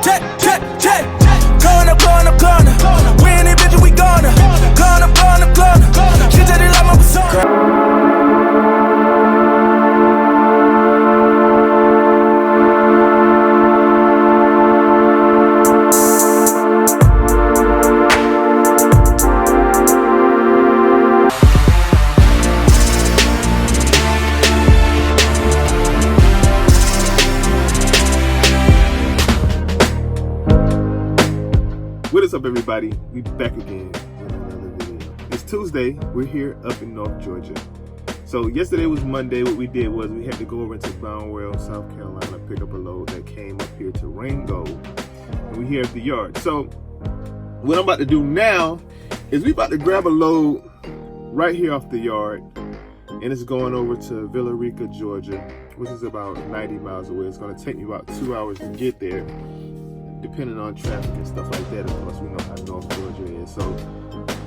check, check, check. Going up, going up, going up. We in it, bitch, we gonna. Going up, going up, going up. She just like my persona. What is up, everybody? We back again with another video. It's Tuesday. We're here up in North Georgia. So yesterday was Monday. What we did was we had to go over into Barnwell, South Carolina, pick up a load that came up here to Rainbow, and we're here at the yard. So what I'm about to do now is we about to grab a load right here off the yard, and it's going over to Villa Rica, Georgia, which is about 90 miles away. It's going to take me about 2 hours to get there, depending on traffic and stuff like that. Of course, we know how North Georgia is. So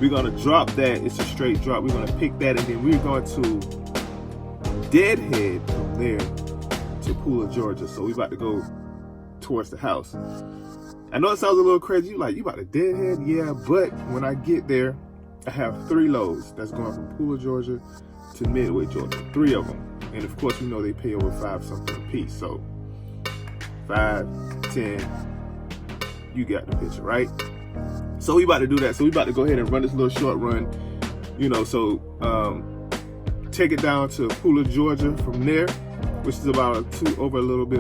we're gonna drop that. It's a straight drop. We're gonna pick that, and then we're going to deadhead from there to Pooler, Georgia. So we about to go towards the house. I know it sounds a little crazy. You like, you about to deadhead? Yeah, but when I get there, I have 3 loads that's going from Pooler, Georgia to Midway, Georgia. 3 of them. And of course, we know they pay over 5 something a piece. So 5, 10, you got the picture, right? So we about to do that. So we about to go ahead and run this little short run, you know, so take it down to Pooler, Georgia from there, which is about a little bit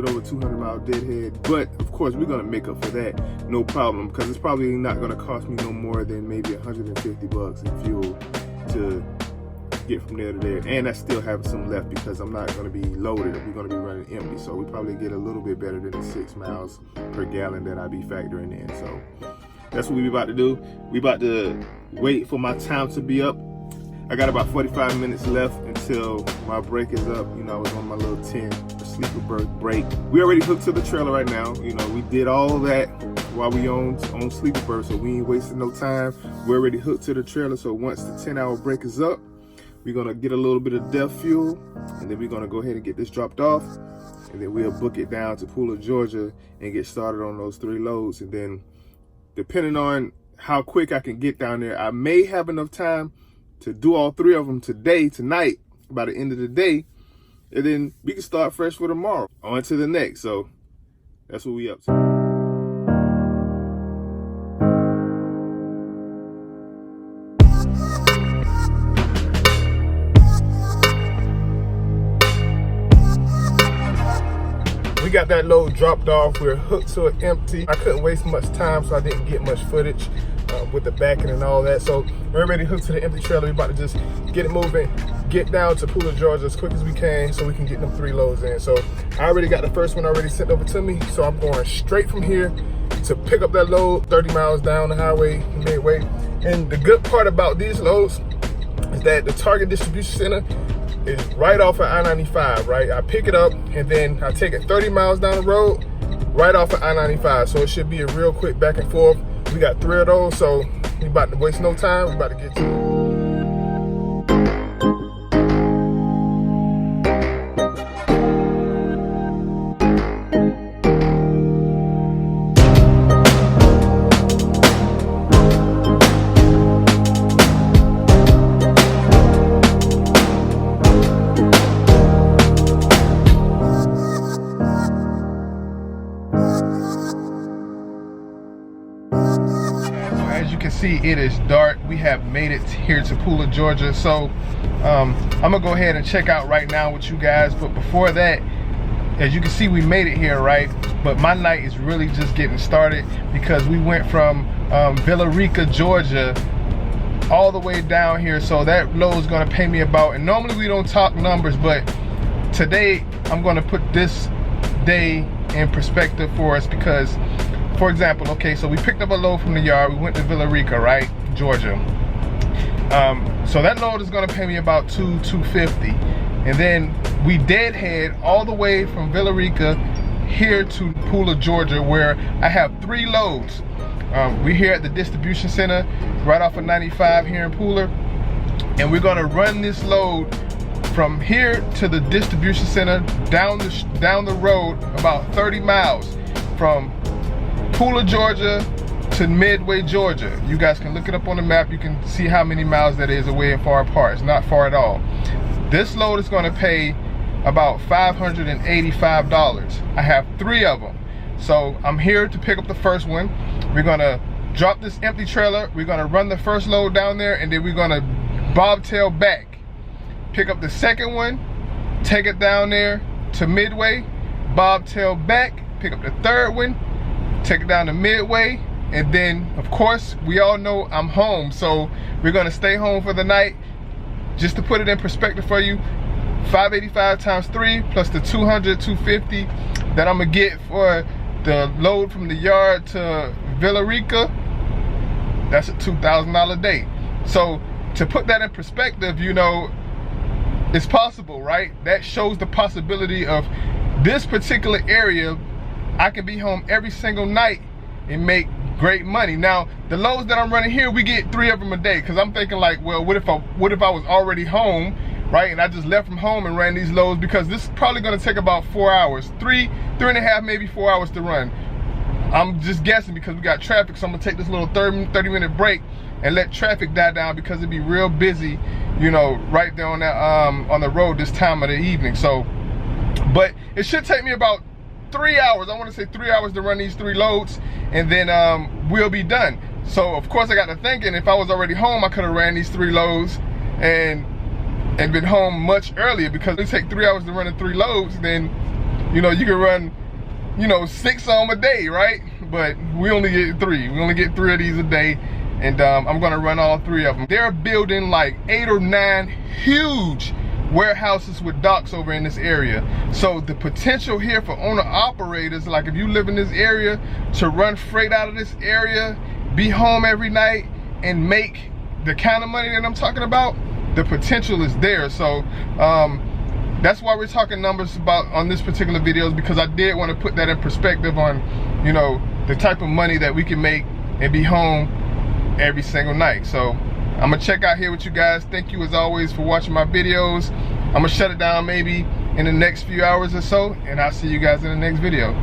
over 200 mile deadhead. But of course, we're gonna make up for that, no problem, because it's probably not gonna cost me no more than maybe 150 bucks in fuel to get from there to there, and I still have some left because I'm not going to be loaded. We're going to be running empty, so we probably get a little bit better than the 6 miles per gallon that I be factoring in. So that's what we about to do. We about to wait for my time to be up. I got about 45 minutes left until my break is up. You know, I was on my little 10 sleeper berth break. We already hooked to the trailer right now. You know, we did all that while we on sleeper berth, so we ain't wasting no time. We're already hooked to the trailer, so once the 10-hour break is up, we're gonna get a little bit of DEF fuel, and then we're gonna go ahead and get this dropped off, and then we'll book it down to Pooler, Georgia, and get started on those 3 loads. And then depending on how quick I can get down there, I may have enough time to do all 3 of them tonight, by the end of the day, and then we can start fresh for tomorrow, on to the next. So that's what we up to. We got that load dropped off. We're hooked to it empty. I couldn't waste much time, so I didn't get much footage with the backing and all that. So we're already hooked to the empty trailer. We're about to just get it moving, get down to Pooler, Georgia as quick as we can so we can get them 3 loads in. So I already got the first one already sent over to me. So I'm going straight from here to pick up that load 30 miles down the highway, Midway. And the good part about these loads is that the Target Distribution Center is right off of I-95, right? I pick it up and then I take it 30 miles down the road, right off of I-95. So it should be a real quick back and forth. We got 3 of those, so we about to waste no time. We about to get to it. As you can see, it is dark. We have made it here to Pooler, Georgia. So I'm gonna go ahead and check out right now with you guys. But before that, as you can see, we made it here, right? But my night is really just getting started because we went from Villa Rica, Georgia, all the way down here. So that load is gonna pay me about, and normally we don't talk numbers, but today I'm gonna put this day in perspective for us because, for example, okay, so we picked up a load from the yard. We went to Villa Rica, right, Georgia. So that load is gonna pay me about $250, and then we deadhead all the way from Villa Rica here to Pooler, Georgia, where I have 3 loads. We're here at the distribution center right off of 95 here in Pooler, and we're gonna run this load from here to the distribution center down the road about 30 miles from Pooler, Georgia to Midway, Georgia. You guys can look it up on the map. You can see how many miles that is away and far apart. It's not far at all. This load is gonna pay about $585. I have 3 of them. So I'm here to pick up the first one. We're gonna drop this empty trailer. We're gonna run the first load down there, and then we're gonna bobtail back. Pick up the second one, take it down there to Midway, bobtail back, pick up the third one, take it down to Midway, and then of course we all know I'm home, so we're gonna stay home for the night. Just to put it in perspective for you, 585 times 3 plus the 200, 250 that I'm gonna get for the load from the yard to Villa Rica, that's a $2,000 day. So to put that in perspective, you know, it's possible, right? That shows the possibility of this particular area. I can be home every single night and make great money. Now, the loads that I'm running here, we get 3 of them a day, because I'm thinking like, well, what if I was already home, right? And I just left from home and ran these loads, because this is probably gonna take about 4 hours, 3.5, maybe 4 hours to run. I'm just guessing because we got traffic, so I'm gonna take this little 30-minute break and let traffic die down, because it'd be real busy, you know, right there on that on the road this time of the evening. So, but it should take me about 3 hours. I want to say 3 hours to run these 3 loads, and then we'll be done. So of course I got to thinking, if I was already home, I could have ran these 3 loads and been home much earlier, because it take 3 hours to run the 3 loads. Then, you know, you can run, you know, 6 of them a day, right? But we only get 3. We only get 3 of these a day, and I'm gonna run all 3 of them. They're building like 8 or 9 huge warehouses with docks over in this area. So the potential here for owner operators, like if you live in this area, to run freight out of this area, be home every night, and make the kind of money that I'm talking about, the potential is there. So that's why we're talking numbers about on this particular video, because I did want to put that in perspective on, you know, the type of money that we can make and be home every single night. So I'm gonna check out here with you guys. Thank you as always for watching my videos. I'm gonna shut it down maybe in the next few hours or so, and I'll see you guys in the next video.